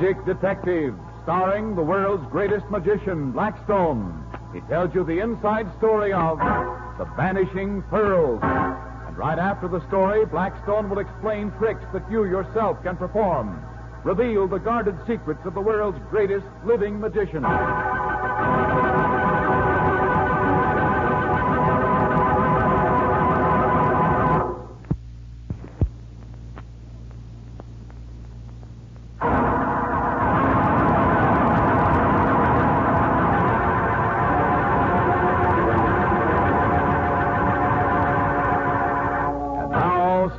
Magic Detective, starring the world's greatest magician, Blackstone. He tells you the inside story of the vanishing pearls. And right after the story, Blackstone will explain tricks that you yourself can perform. Reveal the guarded secrets of the world's greatest living magician.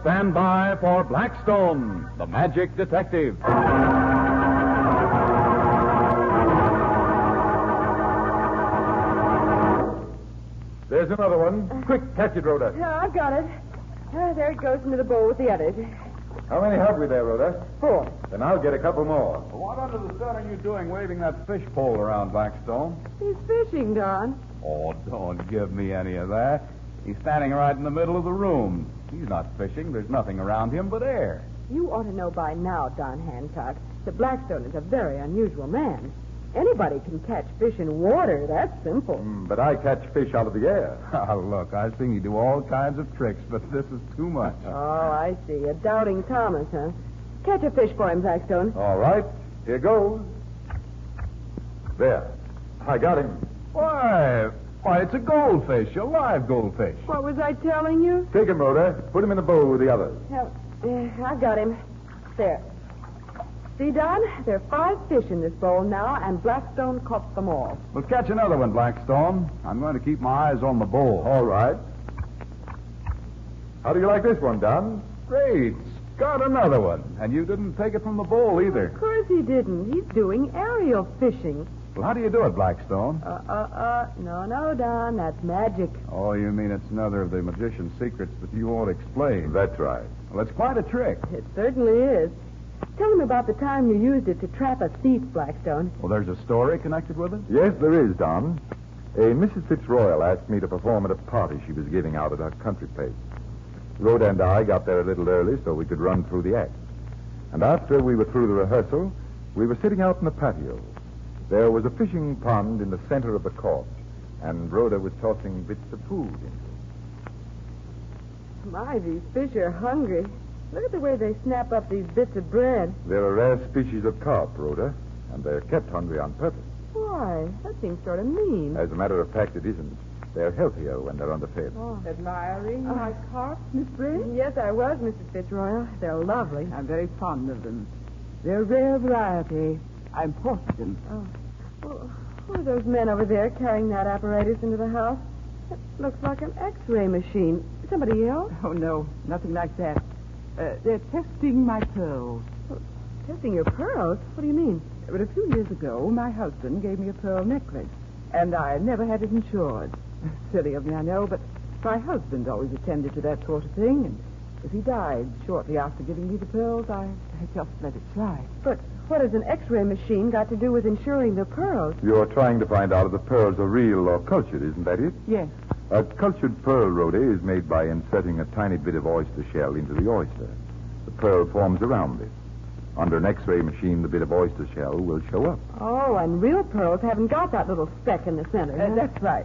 Stand by for Blackstone, the Magic Detective. There's another one. Quick, catch it, Rhoda. Yeah, I've got it. There it goes into the bowl with the others. How many have we there, Rhoda? 4. Then I'll get a couple more. What under the sun are you doing waving that fish pole around, Blackstone? He's fishing, Don. Oh, don't give me any of that. He's standing right in the middle of the room. He's not fishing. There's nothing around him but air. You ought to know by now, Don Hancock, that Blackstone is a very unusual man. Anybody can catch fish in water. That's simple. But I catch fish out of the air. Oh, look, I've seen you do all kinds of tricks, but this is too much. Oh, I see. A doubting Thomas, huh? Catch a fish for him, Blackstone. All right. Here goes. There. I got him. Why, it's a goldfish, a live goldfish. What was I telling you? Take him, Rhoda. Put him in the bowl with the others. I've got him. There. See, Don? There are 5 fish in this bowl now, and Blackstone caught them all. Well, catch another one, Blackstone. I'm going to keep my eyes on the bowl. All right. How do you like this one, Don? Great. Got another one. And you didn't take it from the bowl either. Of course he didn't. He's doing aerial fishing. Well, how do you do it, Blackstone? No, Don. That's magic. Oh, you mean it's another of the magician's secrets that you won't explain. That's right. Well, it's quite a trick. It certainly is. Tell him about the time you used it to trap a thief, Blackstone. Well, there's a story connected with it? Yes, there is, Don. A Mrs. Fitzroy asked me to perform at a party she was giving out at her country place. Rhoda and I got there a little early so we could run through the act. And after we were through the rehearsal, we were sitting out in the patio. There was a fishing pond in the center of the court, and Rhoda was tossing bits of food into it. My, these fish are hungry. Look at the way they snap up these bits of bread. They're a rare species of carp, Rhoda, and they're kept hungry on purpose. Why? That seems sort of mean. As a matter of fact, it isn't. They're healthier when they're underfed. Oh. Admiring my carp, Miss Brent? Yes, I was, Mrs. Fitzroy. They're lovely. I'm very fond of them. They're a rare variety. I imported them. Oh. Well, who are those men over there carrying that apparatus into the house? It looks like an X-ray machine. Somebody else? Oh, no, nothing like that. They're testing my pearls. Testing your pearls? What do you mean? But a few years ago, my husband gave me a pearl necklace, and I never had it insured. Silly of me, I know, but my husband always attended to that sort of thing, and if he died shortly after giving me the pearls, I just let it slide. But what has an X-ray machine got to do with insuring the pearls? You're trying to find out if the pearls are real or cultured, isn't that it? Yes. A cultured pearl, Rhoda, is made by inserting a tiny bit of oyster shell into the oyster. The pearl forms around it. Under an X-ray machine, the bit of oyster shell will show up. Oh, and real pearls haven't got that little speck in the center. Huh? That's right.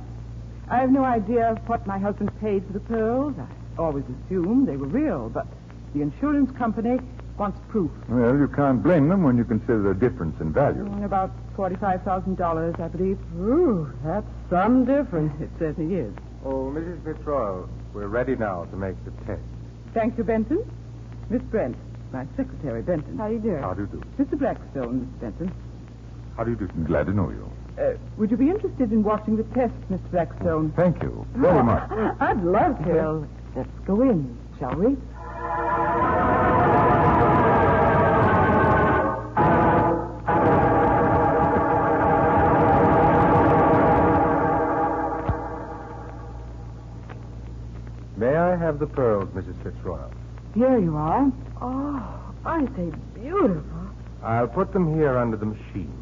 I have no idea what my husband paid for the pearls. I always assumed they were real, but the insurance company wants proof. Well, you can't blame them when you consider the difference in value. About $45,000, I believe. Ooh, that's some difference. It certainly is. Oh, Mrs. Fitzroy, we're ready now to make the test. Thank you, Benton. Miss Brent, my secretary, Benton. How do you do? How do you do? Mr. Blackstone, Miss Benton. How do you do? Glad to know you. Would you be interested in watching the test, Mr. Blackstone? Thank you very much. I'd love to. Well, let's go in, shall we? May I have the pearls, Mrs. Fitzroy? Here you are. Oh, aren't they beautiful? I'll put them here under the machine.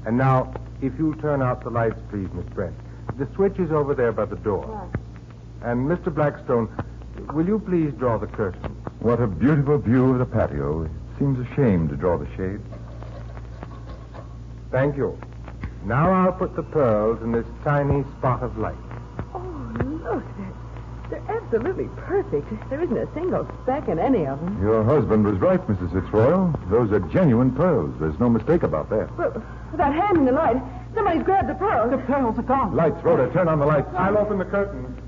And now, if you'll turn out the lights, please, Miss Brent. The switch is over there by the door. Right. And Mr. Blackstone, will you please draw the curtain? What a beautiful view of the patio. It seems a shame to draw the shade. Thank you. Now I'll put the pearls in this tiny spot of light. Oh, look. They're absolutely perfect. There isn't a single speck in any of them. Your husband was right, Mrs. Fitzroy. Those are genuine pearls. There's no mistake about that. But that hand in the light, somebody's grabbed the pearls. The pearls are gone. Lights, Rhoda, turn on the lights. I'll open the curtain.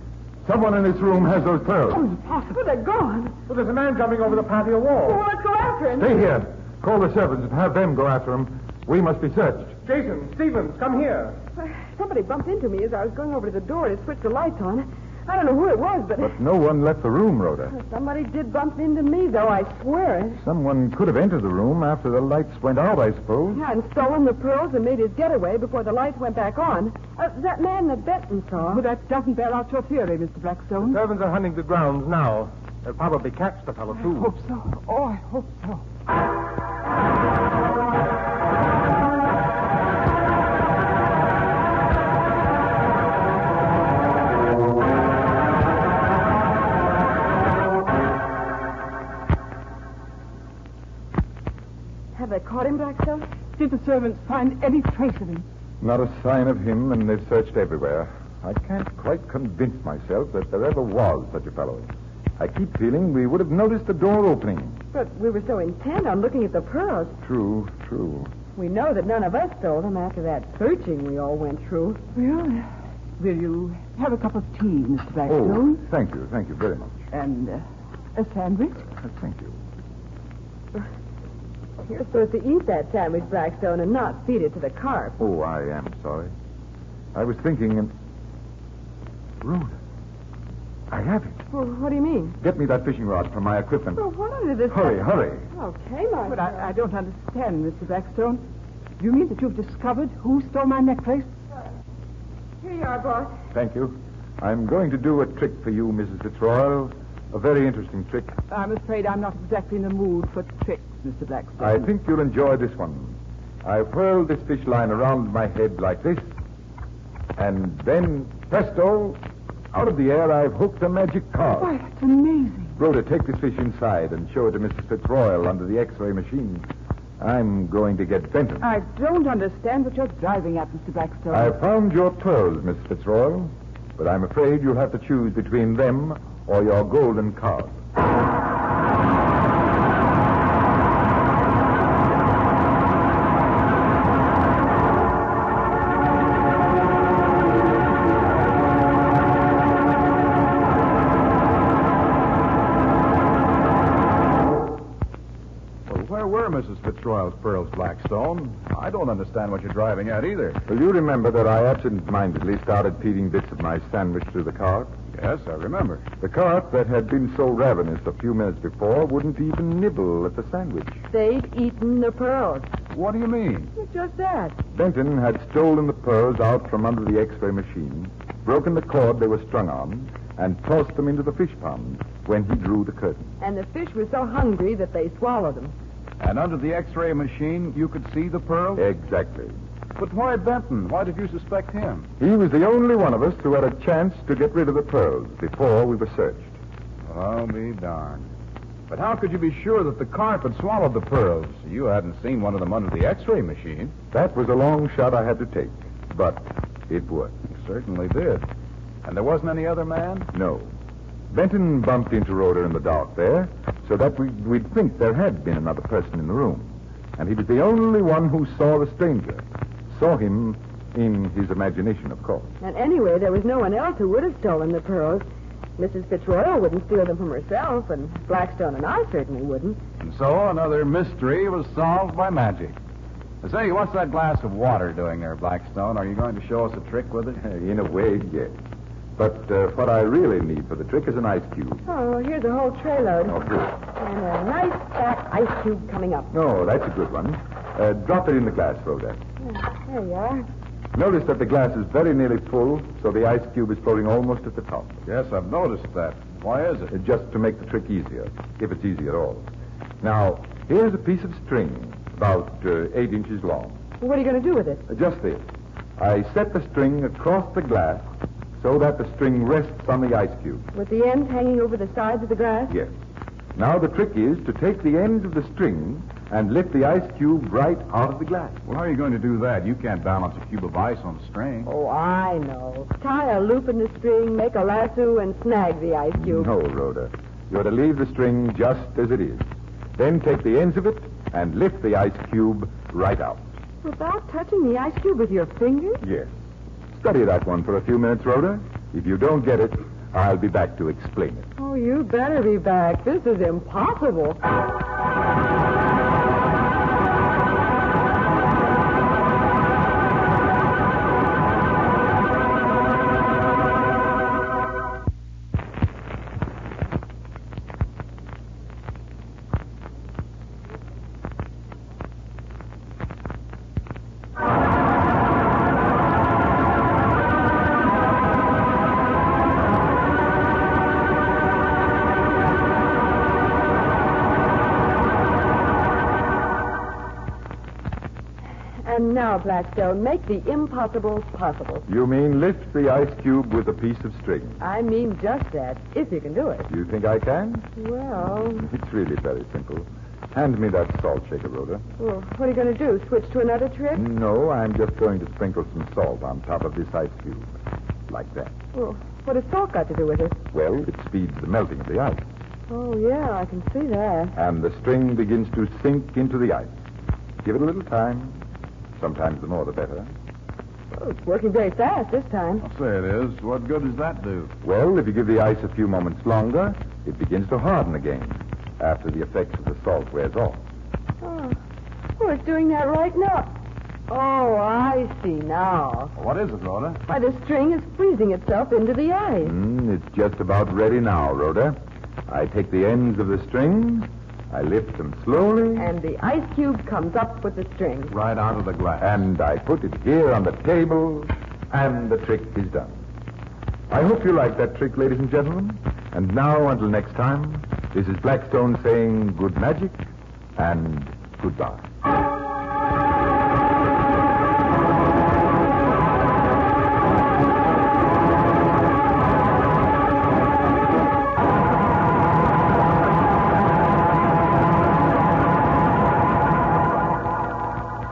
Someone in this room has those pearls. Oh, impossible. But they're gone. Well, there's a man jumping over the patio wall. Well, let's go after him. Stay here. Call the servants and have them go after him. We must be searched. Jason, Stevens, come here. Somebody bumped into me as I was going over to the door to switch the lights on. I don't know who it was, But no one left the room, Rhoda. somebody did bump into me, though, I swear it. Someone could have entered the room after the lights went out, I suppose. Yeah, and stolen the pearls and made his getaway before the lights went back on. That man that Benton saw. But that doesn't bear out your theory, Mr. Blackstone. The servants are hunting the grounds now. They'll probably catch the fellow, I too. hope so. Oh, I hope so. Have they caught him, Blackstone? Did the servants find any trace of him? Not a sign of him, and they've searched everywhere. I can't quite convince myself that there ever was such a fellow. I keep feeling we would have noticed the door opening. But we were so intent on looking at the pearls. True. We know that none of us stole them after that searching we all went through. Well, will you have a cup of tea, Mr. Oh, Blackstone? thank you very much. And a sandwich? Thank you. You're supposed to eat that sandwich, Blackstone, and not feed it to the carp. Oh, I am sorry. I was thinking, Rhoda, I have it. Well, what do you mean? Get me that fishing rod from my equipment. Well, what under this... Hurry. Okay, Mark. But I don't understand, Mr. Blackstone. Do you mean that you've discovered who stole my necklace? Here you are, boss. Thank you. I'm going to do a trick for you, Mrs. Fitzroy. A very interesting trick. I'm afraid I'm not exactly in the mood for tricks, Mr. Blackstone. I think you'll enjoy this one. I've whirled this fish line around my head like this, and then, presto, out of the air I've hooked a magic card. Why, that's amazing. Rhoda, take this fish inside and show it to Mrs. Fitzroy under the X-ray machine. I'm going to get Benton. I don't understand what you're driving at, Mr. Blackstone. I found your pearls, Miss Fitzroy, but I'm afraid you'll have to choose between them or your golden card. Where were Mrs. Fitzroy's pearls, Blackstone? I don't understand what you're driving at either. Well, you remember that I absent-mindedly started feeding bits of my sandwich to the cart? Yes, I remember. The cart that had been so ravenous a few minutes before wouldn't even nibble at the sandwich. They'd eaten the pearls. What do you mean? It's just that. Benton had stolen the pearls out from under the X-ray machine, broken the cord they were strung on, and tossed them into the fish pond when he drew the curtain. And the fish were so hungry that they swallowed them. And under the X-ray machine, you could see the pearls? Exactly. But why Benton? Why did you suspect him? He was the only one of us who had a chance to get rid of the pearls before we were searched. I'll be darned. But how could you be sure that the carp had swallowed the pearls? You hadn't seen one of them under the X-ray machine. That was a long shot I had to take, but it worked. You certainly did. And there wasn't any other man? No. Benton bumped into Rhoda in the dark there, so that we'd think there had been another person in the room. And he was the only one who saw the stranger. Saw him in his imagination, of course. And anyway, there was no one else who would have stolen the pearls. Mrs. Fitzroy wouldn't steal them from herself, and Blackstone and I certainly wouldn't. And so another mystery was solved by magic. Say, what's that glass of water doing there, Blackstone? Are you going to show us a trick with it? In a way, yes. But what I really need for the trick is an ice cube. Oh, here's a whole tray load. Oh, good. And a nice fat ice cube coming up. No, that's a good one. Drop it in the glass, Rhoda. There you are. Notice that the glass is very nearly full, so the ice cube is floating almost at the top. Yes, I've noticed that. Why is it? Just to make the trick easier, if it's easy at all. Now, here's a piece of string, about 8 inches long. Well, what are you going to do with it? Just this. I set the string across the glass so that the string rests on the ice cube. With the ends hanging over the sides of the glass? Yes. Now the trick is to take the end of the string and lift the ice cube right out of the glass. Well, how are you going to do that? You can't balance a cube of ice on a string. Oh, I know. Tie a loop in the string, make a lasso, and snag the ice cube. No, Rhoda. You're to leave the string just as it is. Then take the ends of it and lift the ice cube right out. Without touching the ice cube with your fingers? Yes. Study that one for a few minutes, Rhoda. If you don't get it, I'll be back to explain it. Oh, you better be back. This is impossible. And now, Blackstone, make the impossible possible. You mean lift the ice cube with a piece of string? I mean just that, if you can do it. You think I can? Well, It's really very simple. Hand me that salt shaker, Rhoda. well, what are you going to do? Switch to another trick? No, I'm just going to sprinkle some salt on top of this ice cube. Like that. Well, what has salt got to do with it? Well, it speeds the melting of the ice. Oh, yeah, I can see that. And the string begins to sink into the ice. Give it a little time. Sometimes the more the better. Well, it's working very fast this time. I'll say it is. What good does that do? Well, if you give the ice a few moments longer, it begins to harden again after the effects of the salt wears off. Oh, well, it's doing that right now. Oh, I see now. Well, what is it, Rhoda? Why, the string is freezing itself into the ice. It's just about ready now, Rhoda. I take the ends of the string, I lift them slowly, And the ice cube comes up with the string. Right out of the glass. and I put it here on the table, and the trick is done. I hope you like that trick, ladies and gentlemen. And now, until next time, this is Blackstone saying good magic and goodbye.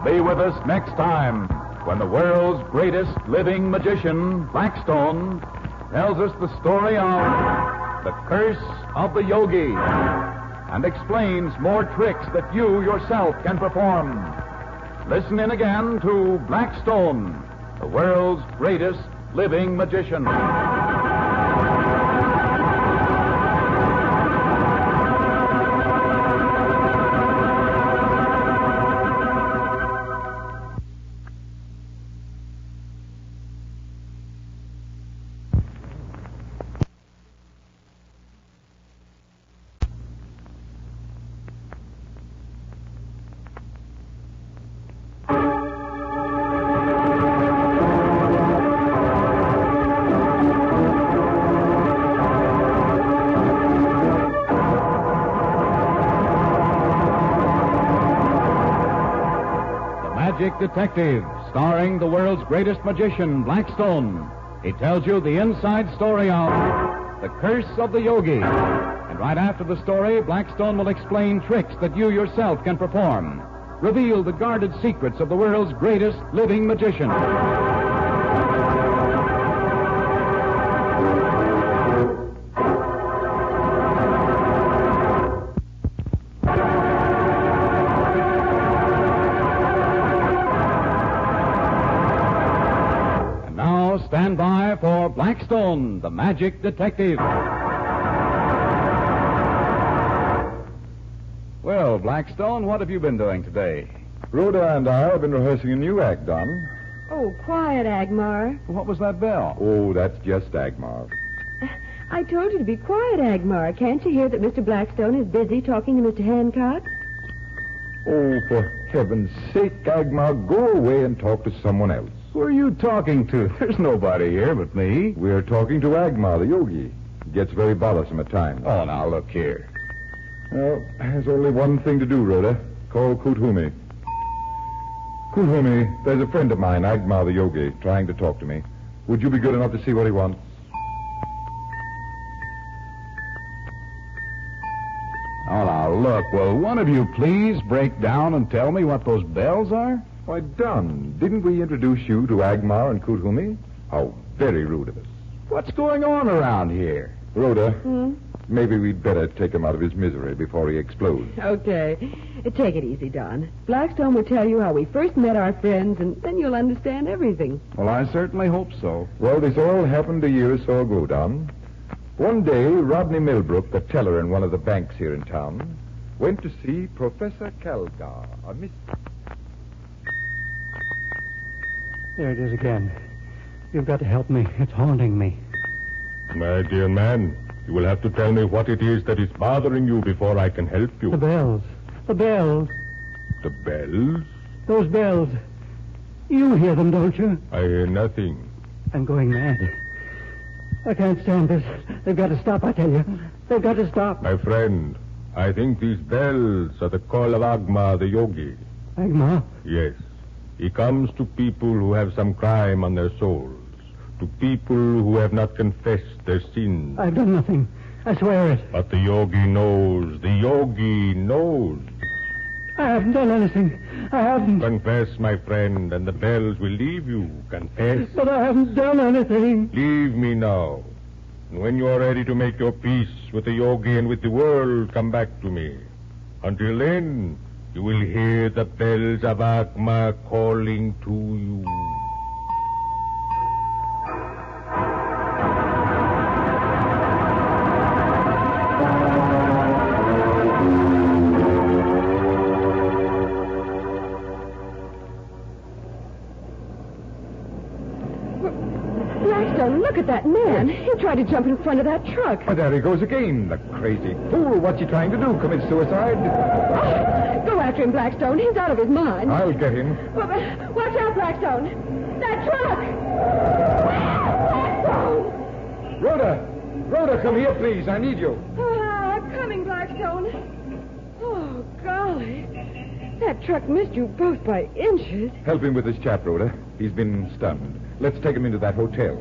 Be with us next time when the world's greatest living magician, Blackstone, tells us the story of the curse of the yogi and explains more tricks that you yourself can perform. Listen in again to Blackstone, the world's greatest living magician. Magic Detective, starring the world's greatest magician, Blackstone. He tells you the inside story of the curse of the yogi. And right after the story, Blackstone will explain tricks that you yourself can perform. Reveal the guarded secrets of the world's greatest living magician. Stand by for Blackstone, the Magic Detective. Well, Blackstone, what have you been doing today? Rhoda and I have been rehearsing a new act, Don. Oh, quiet, Agmar. What was that bell? Oh, that's just Agmar. I told you to be quiet, Agmar. Can't you hear that Mr. Blackstone is busy talking to Mr. Hancock? Oh, for heaven's sake, Agmar, go away and talk to someone else. Who are you talking to? There's nobody here but me. We're talking to Agmar, the yogi. He gets very bothersome at times. Oh, now, look here. Well, there's only one thing to do, Rhoda. Call Kuthumi. Kuthumi, there's a friend of mine, Agmar the yogi, trying to talk to me. Would you be good enough to see what he wants? Oh, now, Now, look, will one of you please break down and tell me what those bells are? Why, Don, didn't we introduce you to Agmar and Kuthumi? How very rude of us. What's going on around here? Rhoda, maybe we'd better take him out of his misery before he explodes. Okay. Take it easy, Don. Blackstone will tell you how we first met our friends, and then you'll understand everything. Well, I certainly hope so. Well, this all happened a year or so ago, Don. One day, Rodney Millbrook, the teller in one of the banks here in town, went to see Professor Kalgar, a Miss... There it is again. You've got to help me. It's haunting me. My dear man, you will have to tell me what it is that is bothering you before I can help you. The bells. The bells. The bells? Those bells. You hear them, don't you? I hear nothing. I'm going mad. I can't stand this. They've got to stop, I tell you. They've got to stop. My friend, I think these bells are the call of Agma, the yogi. Agma? Yes. He comes to people who have some crime on their souls. To people who have not confessed their sins. I've done nothing. I swear it. But the yogi knows. The yogi knows. I haven't done anything. I haven't. Confess, my friend, and the bells will leave you. Confess. But I haven't done anything. Leave me now. And when you are ready to make your peace with the yogi and with the world, come back to me. Until then, you will hear the bells of Agma calling to you. Blackstone, look at that man. He tried to jump in front of that truck. Oh, there he goes again, the crazy fool. What's he trying to do? Commit suicide? Go after him, Blackstone. He's out of his mind. I'll get him. Watch out, Blackstone. That truck! Blackstone! Rhoda, come here, please. I need you. I'm coming, Blackstone. Oh, golly. That truck missed you both by inches. Help him with this chap, Rhoda. He's been stunned. Let's take him into that hotel.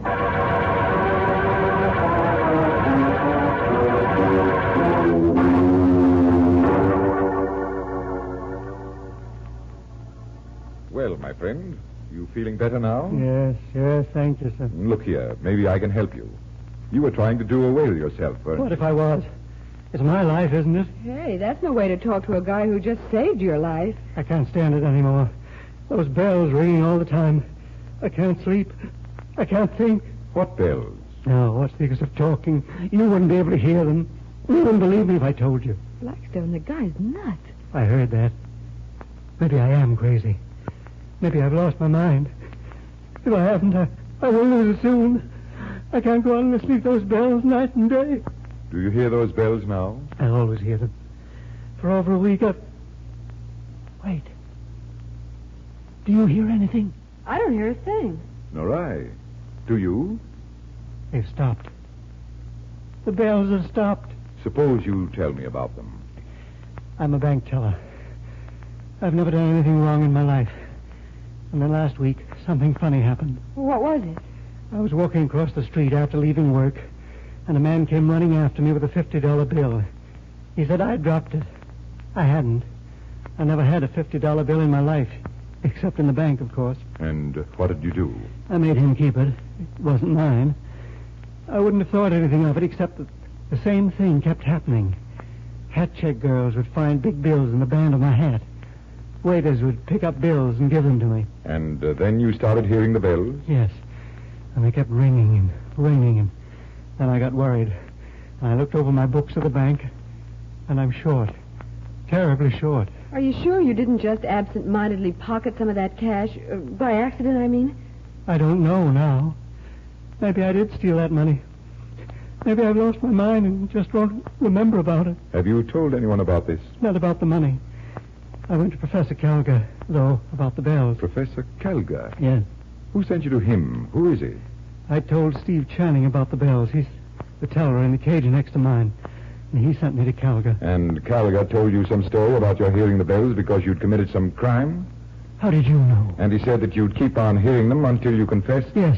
Well, my friend, you feeling better now? Yes, thank you, sir. Look here, maybe I can help you. You were trying to do away with yourself, weren't What if I was? It's my life, isn't it? Hey, that's no way to talk to a guy who just saved your life. I can't stand it anymore. Those bells ringing all the time. I can't sleep. I can't think. What bells? No, what's the use of talking? You wouldn't be able to hear them. You wouldn't believe me if I told you. Blackstone, the guy's nuts. I heard that. Maybe I am crazy. Maybe I've lost my mind. If I haven't, I will lose it soon. I can't go on listening to those bells night and day. Do you hear those bells now? I always hear them. For over a week, Wait. Do you hear anything? I don't hear a thing. Nor I. Do you? They've stopped. The bells have stopped. Suppose you tell me about them. I'm a bank teller. I've never done anything wrong in my life. And then last week, something funny happened. What was it? I was walking across the street after leaving work, and a man came running after me with a $50 bill. He said I'd dropped it. I hadn't. I never had a $50 bill in my life, except in the bank, of course. And what did you do? I made him keep it. It wasn't mine. I wouldn't have thought anything of it, except that the same thing kept happening. Hat check girls would find big bills in the band of my hat. Waiters would pick up bills and give them to me. And then you started hearing the bells? Yes. And they kept ringing and ringing, and then I got worried. And I looked over my books at the bank, and I'm short. Terribly short. Are you sure you didn't just absent-mindedly pocket some of that cash? By accident, I mean? I don't know now. Maybe I did steal that money. Maybe I've lost my mind and just won't remember about it. Have you told anyone about this? Not about the money. I went to Professor Kalgar, though, about the bells. Professor Kalgar? Yes. Who sent you to him? Who is he? I told Steve Channing about the bells. He's the teller in the cage next to mine. And he sent me to Kalgar. And Kalgar told you some story about your hearing the bells because you'd committed some crime? How did you know? And he said that you'd keep on hearing them until you confessed? Yes.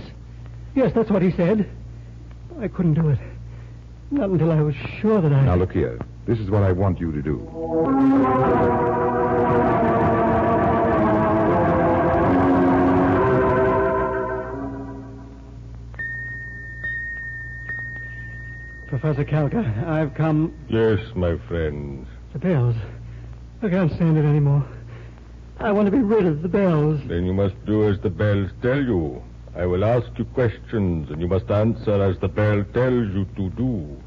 Yes, that's what he said. I couldn't do it. Not until I was sure that I... Now, look here. This is what I want you to do. Professor Calga, I've come... Yes, my friend. The bells. I can't stand it anymore. I want to be rid of the bells. Then you must do as the bells tell you. I will ask you questions, and you must answer as the bell tells you to do.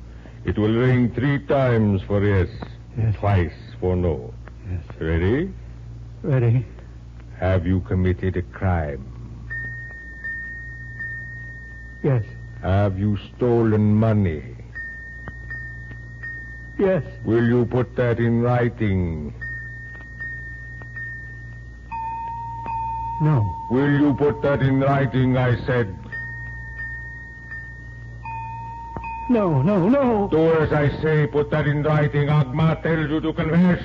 It will ring 3 times for yes, Yes. twice for no. Yes. Ready? Ready? Have you committed a crime? Yes. Have you stolen money? Yes. Will you put that in writing? No. Will you put that in writing, I said? No, no, no. Do as I say. Put that in writing. Agma tells you to confess.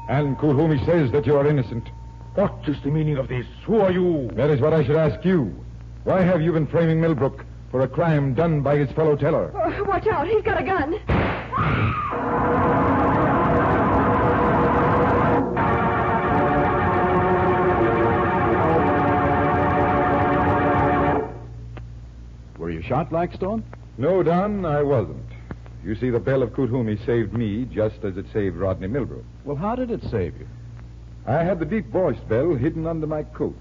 And Kulhumi says that you are innocent. What is the meaning of this? Who are you? That is what I should ask you. Why have you been framing Millbrook for a crime done by his fellow teller? Watch out. He's got a gun. Were you shot, Blackstone? No, Don, I wasn't. You see, the bell of Kulhumi saved me just as it saved Rodney Millbrook. Well, how did it save you? I had the deep-voiced bell hidden under my coat,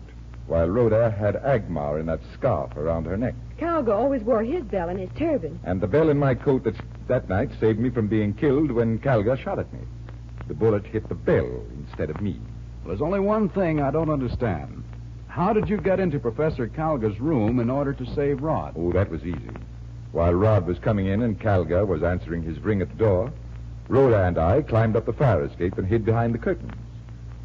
while Rhoda had Agmar in that scarf around her neck. Calga always wore his bell in his turban. And the bell in my coat that night saved me from being killed when Calga shot at me. The bullet hit the bell instead of me. Well, there's only one thing I don't understand. How did you get into Professor Calga's room in order to save Rod? Oh, that was easy. While Rod was coming in and Calga was answering his ring at the door, Rhoda and I climbed up the fire escape and hid behind the curtains.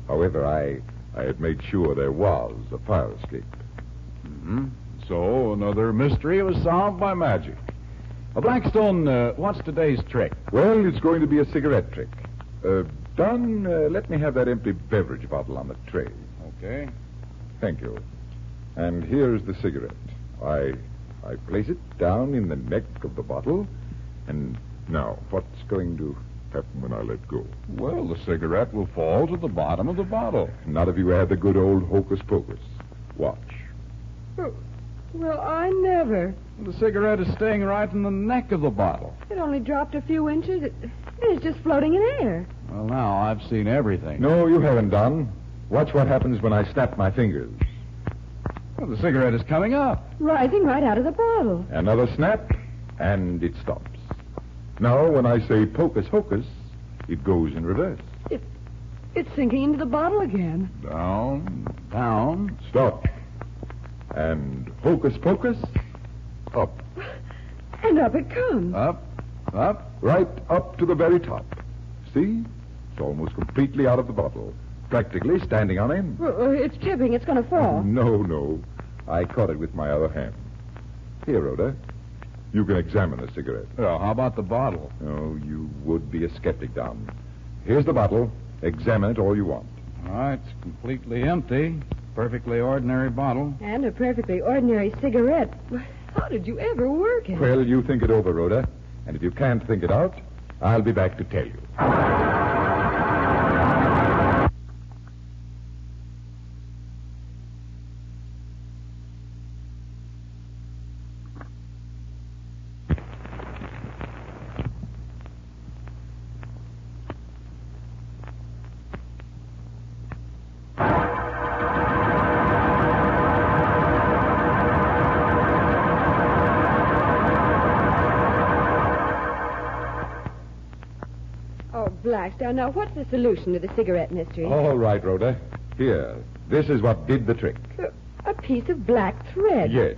However, I had made sure there was a fire escape. Mm-hmm. So another mystery was solved by magic. Blackstone, what's today's trick? Well, it's going to be a cigarette trick. Don, let me have that empty beverage bottle on the tray. Okay. Thank you. And here's the cigarette. I place it down in the neck of the bottle. And now, what's going to happen when I let go? Well, the cigarette will fall to the bottom of the bottle. Not if you add the good old hocus pocus. Watch. Well, I never. The cigarette is staying right in the neck of the bottle. It only dropped a few inches. It's just floating in air. Well, now I've seen everything. No, you haven't, Don. Watch what happens when I snap my fingers. Well, the cigarette is coming up. Rising right out of the bottle. Another snap, and it stops. Now, when I say pocus hocus, it goes in reverse. It's sinking into the bottle again. Down, down. Stop. And hocus pocus, up. And up it comes. Up, up. Right up to the very top. See? It's almost completely out of the bottle. Practically standing on end. It's tipping. It's going to fall. No. I caught it with my other hand. Here, Rhoda. You can examine the cigarette. Well, how about the bottle? Oh, you would be a skeptic, Don. Here's the bottle. Examine it all you want. All right, it's completely empty. Perfectly ordinary bottle. And a perfectly ordinary cigarette. How did you ever work it? Well, you think it over, Rhoda. And if you can't think it out, I'll be back to tell you. Blackstone, now what's the solution to the cigarette mystery? All right, Rhoda. Here. This is what did the trick. A piece of black thread. Yes.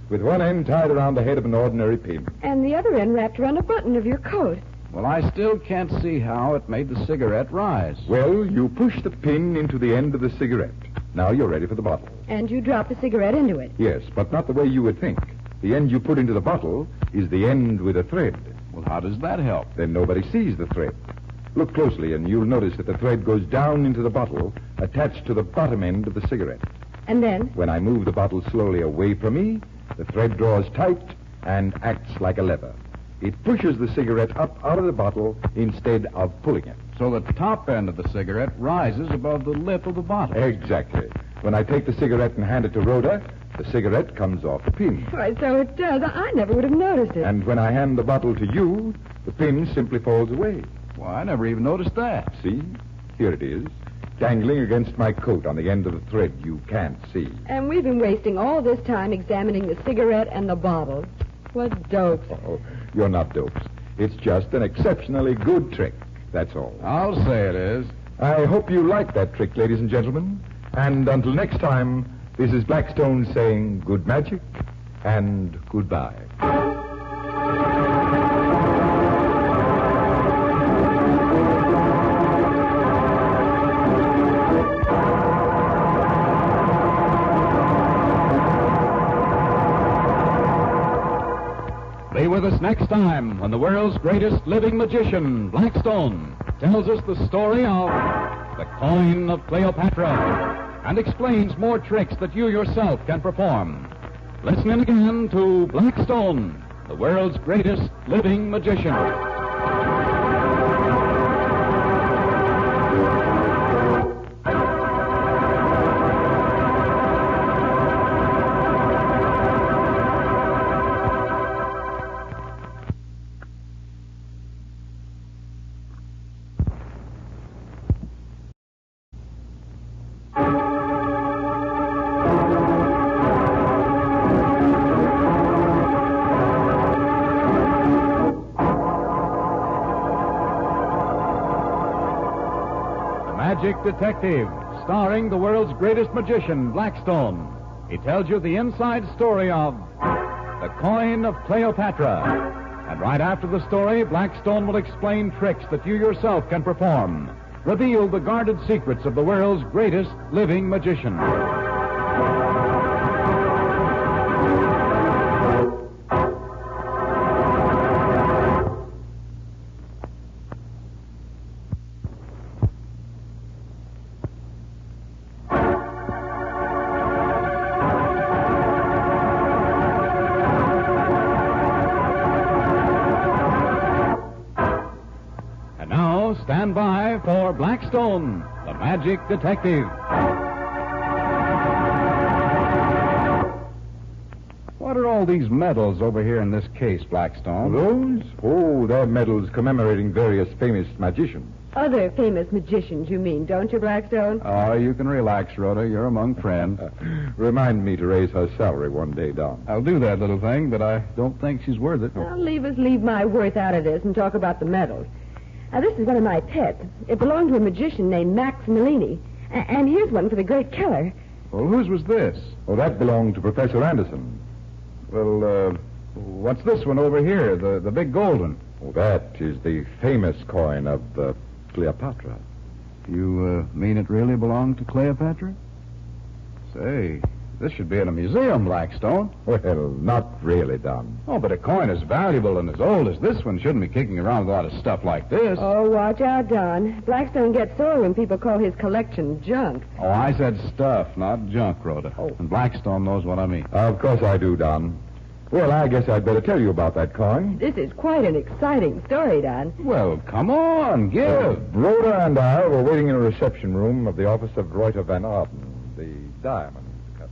With one end tied around the head of an ordinary pin. And the other end wrapped around a button of your coat. Well, I still can't see how it made the cigarette rise. Well, you push the pin into the end of the cigarette. Now you're ready for the bottle. And you drop the cigarette into it. Yes, but not the way you would think. The end you put into the bottle is the end with a thread. Well, how does that help? Then nobody sees the thread. Look closely, and you'll notice that the thread goes down into the bottle, attached to the bottom end of the cigarette. And then? When I move the bottle slowly away from me, the thread draws tight and acts like a lever. It pushes the cigarette up out of the bottle instead of pulling it. So the top end of the cigarette rises above the lip of the bottle. Exactly. When I take the cigarette and hand it to Rhoda, the cigarette comes off the pin. Why, so it does. I never would have noticed it. And when I hand the bottle to you, the pin simply falls away. Well, I never even noticed that. See? Here it is, dangling against my coat on the end of the thread you can't see. And we've been wasting all this time examining the cigarette and the bottle. What dopes. Oh, you're not dopes. It's just an exceptionally good trick. That's all. I'll say it is. I hope you like that trick, ladies and gentlemen. And until next time, this is Blackstone saying good magic and goodbye. Be with us next time when the world's greatest living magician, Blackstone, tells us the story of the coin of Cleopatra and explains more tricks that you yourself can perform. Listen in again to Blackstone, the world's greatest living magician. Magic Detective, starring the world's greatest magician, Blackstone. He tells you the inside story of the coin of Cleopatra. And right after the story, Blackstone will explain tricks that you yourself can perform. Reveal the guarded secrets of the world's greatest living magician. Stand by for Blackstone, the Magic Detective. What are all these medals over here in this case, Blackstone? Those? Oh, they're medals commemorating various famous magicians. Other famous magicians, you mean, don't you, Blackstone? Oh, you can relax, Rhoda. You're among friends. Remind me to raise her salary one day, Don. I'll do that, little thing, but I don't think she's worth it. Well, leave my worth out of this and talk about the medals. Now, this is one of my pets. It belonged to a magician named Max Mellini. And here's one for the great Keller. Well, whose was this? Oh, that belonged to Professor Anderson. Well, what's this one over here, the big golden? Oh, that is the famous coin of Cleopatra. You mean it really belonged to Cleopatra? Say, this should be in a museum, Blackstone. Well, not really, Don. Oh, but a coin as valuable and as old as this one shouldn't be kicking around with a lot of stuff like this. Oh, watch out, Don. Blackstone gets sore when people call his collection junk. Oh, I said stuff, not junk, Rhoda. Oh. And Blackstone knows what I mean. Of course I do, Don. Well, I guess I'd better tell you about that coin. This is quite an exciting story, Don. Well, come on, give. Rhoda and I were waiting in a reception room of the office of Reuter Van Arden, the diamond cutter.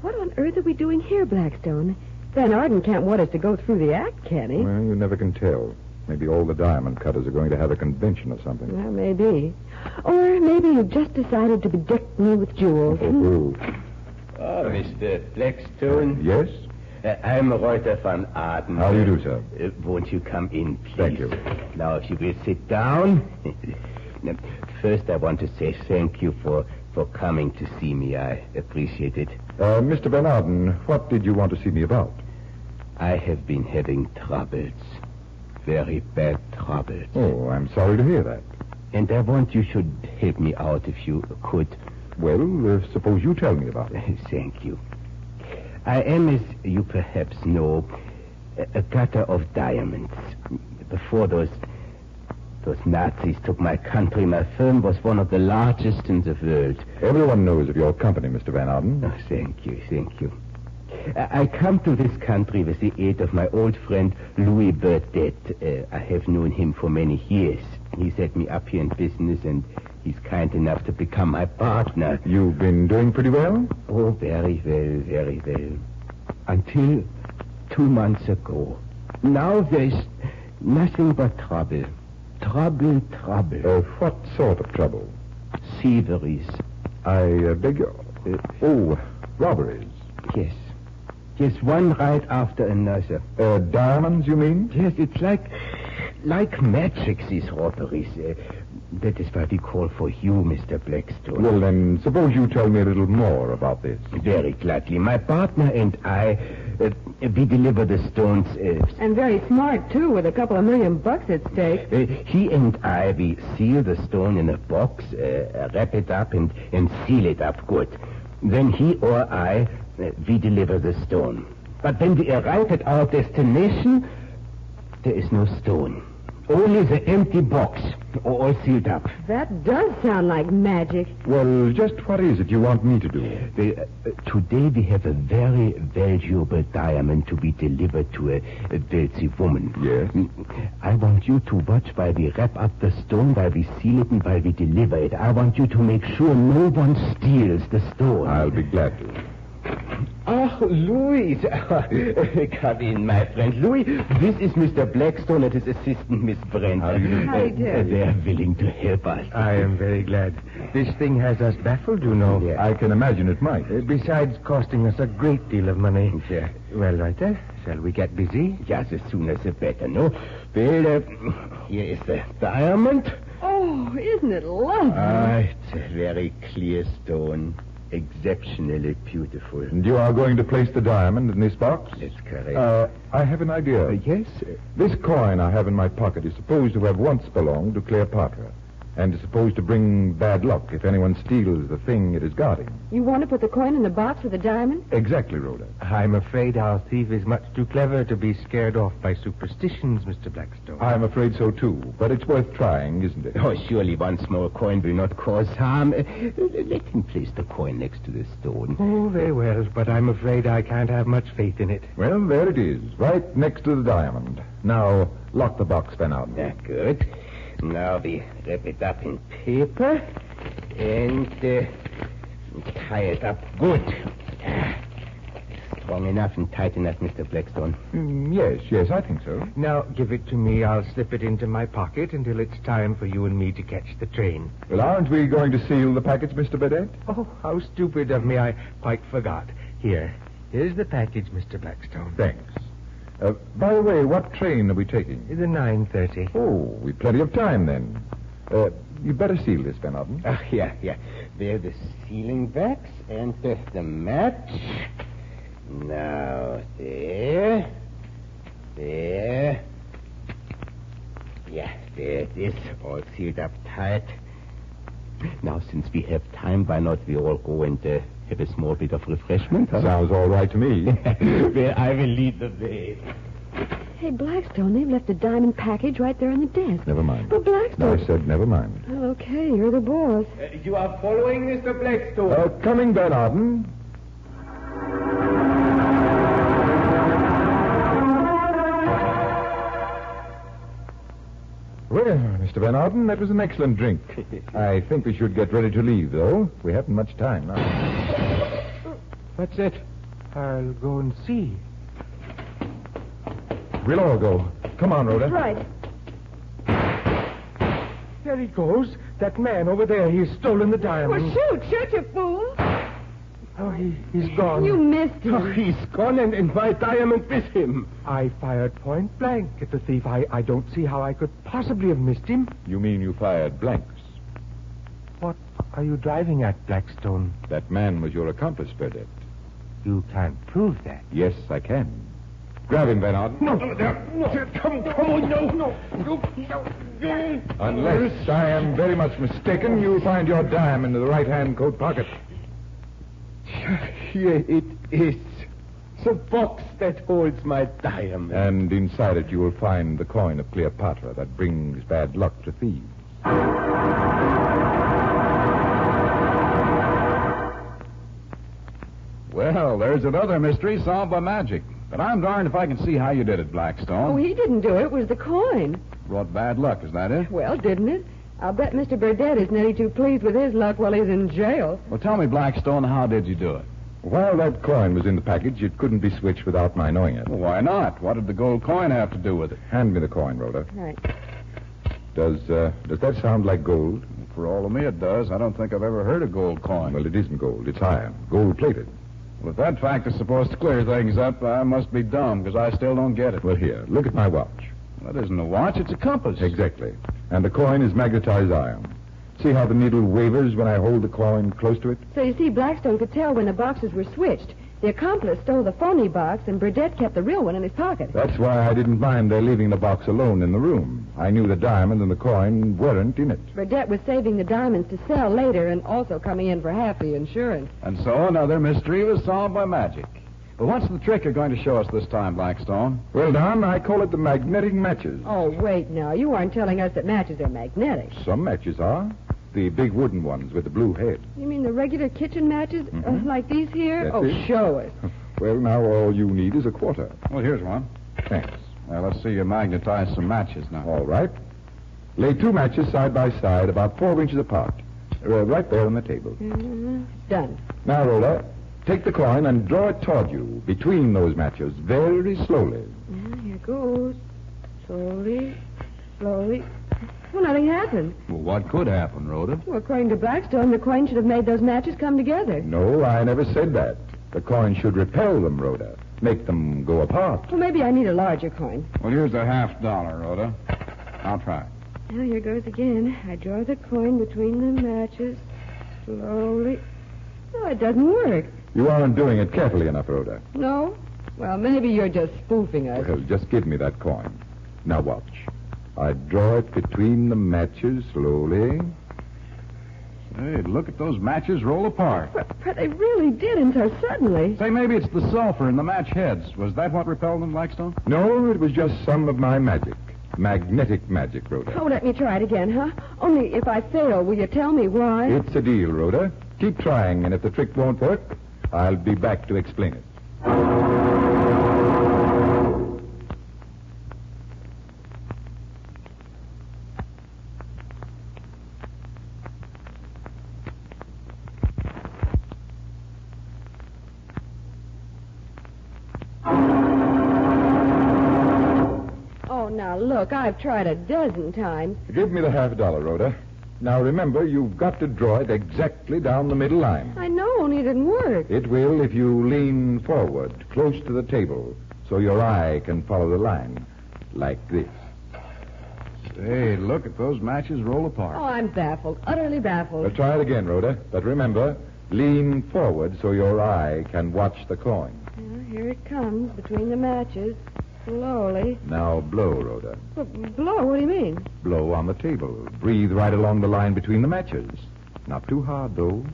What on earth are we doing here, Blackstone? Van Arden can't want us to go through the act, can he? Well, you never can tell. Maybe all the diamond cutters are going to have a convention or something. Well, maybe. Or maybe you've just decided to bedeck me with jewels. Oh, Oh, Mr. Blackstone. yes? I'm Reuter van Arden. How do you do, sir? Won't you come in, please? Thank you. Now, if you will sit down. Now, first, I want to say thank you for coming to see me. I appreciate it. Mr. Van Arden, what did you want to see me about? I have been having troubles. Very bad troubles. Oh, I'm sorry to hear that. And I want you should help me out if you could. Well, suppose you tell me about it. Thank you. I am, as you perhaps know, a cutter of diamonds. Before those Nazis took my country, my firm was one of the largest in the world. Everyone knows of your company, Mr. Van Arden. Oh, thank you, thank you. I come to this country with the aid of my old friend Louis Burdett. I have known him for many years. He set me up here in business, and he's kind enough to become my partner. You've been doing pretty well? Oh, very well, very well. Until 2 months ago. Now there's nothing but trouble. Trouble. What sort of trouble? Thieveries. I beg your... robberies. Yes. Yes, one right after another. Diamonds, you mean? Yes, it's like magic, these robberies. That is what we call for you, Mr. Blackstone. Well, then, suppose you tell me a little more about this. Very gladly. My partner and I, we deliver the stones. And very smart, too, with a couple of $1 million at stake. He and I, we seal the stone in a box, wrap it up, and seal it up good. Then he or I, we deliver the stone. But when we arrive at our destination, there is no stone. Only the empty box, all sealed up. That does sound like magic. Well, just what is it you want me to do? Today we have a very valuable diamond to be delivered to a wealthy woman. Yes? I want you to watch while we wrap up the stone, while we seal it, and while we deliver it. I want you to make sure no one steals the stone. I'll be glad to. Oh, Louis. Come in, my friend. Louis, this is Mr. Blackstone and his assistant, Miss Brent. How do you do? They're willing to help us. I am very glad. This thing has us baffled, you know. Yes. I can imagine it might. Besides costing us a great deal of money. Yes. Well, Reiter, shall we get busy? Yes, as soon as the better, no? Well, here is the diamond. Oh, isn't it lovely? It's a very clear stone. Exceptionally beautiful. And you are going to place the diamond in this box? That's correct. I have an idea. Yes? This coin I have in my pocket is supposed to have once belonged to Cleopatra, and is supposed to bring bad luck if anyone steals the thing it is guarding. You want to put the coin in the box with the diamond? Exactly, Rhoda. I'm afraid our thief is much too clever to be scared off by superstitions, Mr. Blackstone. I'm afraid so, too. But it's worth trying, isn't it? Oh, surely one small coin will not cause harm. Let him place the coin next to the stone. Oh, very well, but I'm afraid I can't have much faith in it. Well, there it is, right next to the diamond. Now, lock the box, Van Outen. Yeah, good. Now we wrap it up in paper and tie it up good. Strong enough and tight enough, Mr. Blackstone. Yes, I think so. Now, give it to me. I'll slip it into my pocket until it's time for you and me to catch the train. Well, aren't we going to seal the package, Mr. Burdett? Oh, how stupid of me. I quite forgot. Here's the package, Mr. Blackstone. Thanks. By the way, what train are we taking? The 9:30. Oh, we've plenty of time then. You'd better seal this, Van Outen. Yeah. There the sealing wax and the match. Now, there. Yeah, there it is. All sealed up tight. Now, since we have time, why not we all go and have a small bit of refreshment? Huh? Sounds all right to me. Well, I will lead the way. Hey, Blackstone, they've left a diamond package right there on the desk. Never mind. But Blackstone... No, I said never mind. Oh, okay, you're the boss. You are following Mr. Blackstone. Coming, Van Outen. Well, Mr. Van Outen, that was an excellent drink. I think we should get ready to leave, though. We haven't much time now. What's it? I'll go and see. We'll all go. Come on, Rhoda. Right. There he goes. That man over there. He's stolen the diamond. Well, shoot, you fool. Oh, he's gone. You missed him. Oh, he's gone and my diamond with him. I fired point blank at the thief. I don't see how I could possibly have missed him. You mean you fired blanks? What are you driving at, Blackstone? That man was your accomplice, Burdett. You can't prove that. Yes, I can. Grab him, Van Outen. No. Come on, no. Unless I am very much mistaken, you'll find your diamond in the right-hand coat pocket. Here it is. The box that holds my diamond. And inside it you will find the coin of Cleopatra that brings bad luck to thieves. Well, there's another mystery solved by magic. But I'm darned if I can see how you did it, Blackstone. Oh, he didn't do it. It was the coin. Brought bad luck, is that it? Well, didn't it? I'll bet Mr. Burdett isn't any too pleased with his luck while he's in jail. Well, tell me, Blackstone, how did you do it? While that coin was in the package, it couldn't be switched without my knowing it. Well, why not? What did the gold coin have to do with it? Hand me the coin, Rhoda. Right. Does that sound like gold? For all of me, it does. I don't think I've ever heard of gold coin. Well, it isn't gold. It's iron. Gold-plated. Well, if that fact is supposed to clear things up, I must be dumb, because I still don't get it. Well, here, look at my watch. That isn't a watch, it's a compass. Exactly. And the coin is magnetized iron. See how the needle wavers when I hold the coin close to it? So you see, Blackstone could tell when the boxes were switched. The accomplice stole the phony box, and Burdett kept the real one in his pocket. That's why I didn't mind their leaving the box alone in the room. I knew the diamond and the coin weren't in it. Burdett was saving the diamonds to sell later and also coming in for half the insurance. And so another mystery was solved by magic. But what's the trick you're going to show us this time, Blackstone? Well, Don, I call it the magnetic matches. Oh, wait now. You aren't telling us that matches are magnetic. Some matches are. The big wooden ones with the blue head. You mean the regular kitchen matches like these here? That's oh, it. show us. Well, now all you need is a quarter. Well, here's one. Thanks. Now, let's see you magnetize some matches now. All right. Lay two matches side by side, about 4 inches apart. Right there on the table. Done. Now, Rhoda, take the coin and draw it toward you between those matches very slowly. Here goes. Slowly, slowly. Well, nothing happened. Well, what could happen, Rhoda? Well, according to Blackstone, the coin should have made those matches come together. No, I never said that. The coin should repel them, Rhoda. Make them go apart. Well, maybe I need a larger coin. Well, here's a $50, Rhoda. I'll try. Now, here goes again. I draw the coin between the matches. Slowly. No, it doesn't work. You aren't doing it carefully enough, Rhoda. No? Well, maybe you're just spoofing us. Well, just give me that coin. Now watch. I draw it between the matches slowly. Hey, look at those matches roll apart. But they really did, and so suddenly. Say, maybe it's the sulfur in the match heads. Was that what repelled them, Blackstone? No, it was just some of my magic. Magnetic magic, Rhoda. Oh, let me try it again, huh? Only if I fail, will you tell me why? It's a deal, Rhoda. Keep trying, and if the trick won't work, I'll be back to explain it. Now, look, I've tried a dozen times. Give me the $50, Rhoda. Now, remember, you've got to draw it exactly down the middle line. I know, only it didn't work. It will if you lean forward, close to the table, so your eye can follow the line. Like this. Say, look at those matches roll apart. Oh, I'm baffled, utterly baffled. Well, try it again, Rhoda. But remember, lean forward so your eye can watch the coin. Well, here it comes between the matches. Slowly. Now blow, Rhoda. Blow? What do you mean? Blow on the table. Breathe right along the line between the matches. Not too hard, though.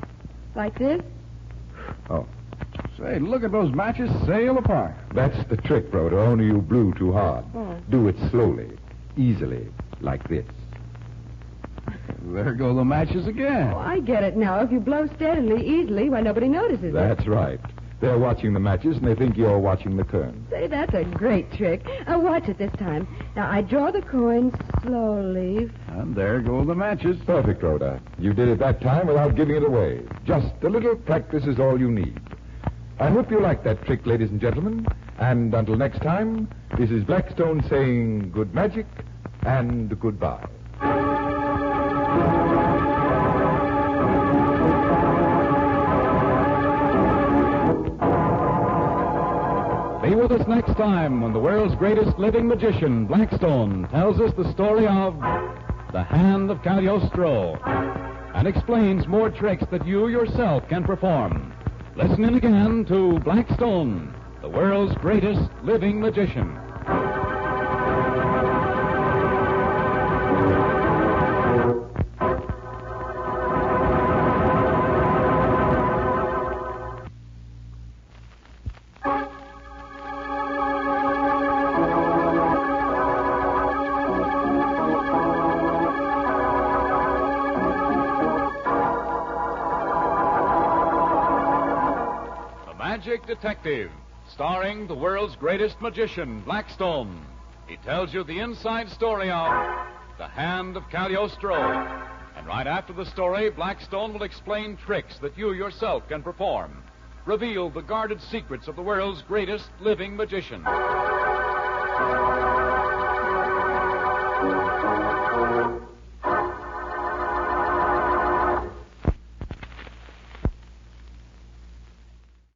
Like this? Oh. Say, look at those matches sail apart. That's the trick, Rhoda, only you blew too hard. Oh. Do it slowly, easily, like this. There go the matches again. Oh, I get it now. If you blow steadily, easily, why, nobody notices it. That's right. They're watching the matches, and they think you're watching the coin. Say, that's a great trick. Watch it this time. Now, I draw the coin slowly. And there go the matches. Perfect, Rhoda. You did it that time without giving it away. Just a little practice is all you need. I hope you like that trick, ladies and gentlemen. And until next time, this is Blackstone saying good magic and goodbye. Be with us next time when the world's greatest living magician, Blackstone, tells us the story of the Hand of Cagliostro and explains more tricks that you yourself can perform. Listen in again to Blackstone, the world's greatest living magician. Psychic Detective, starring the world's greatest magician, Blackstone. He tells you the inside story of The Hand of Cagliostro. And right after the story, Blackstone will explain tricks that you yourself can perform, reveal the guarded secrets of the world's greatest living magician.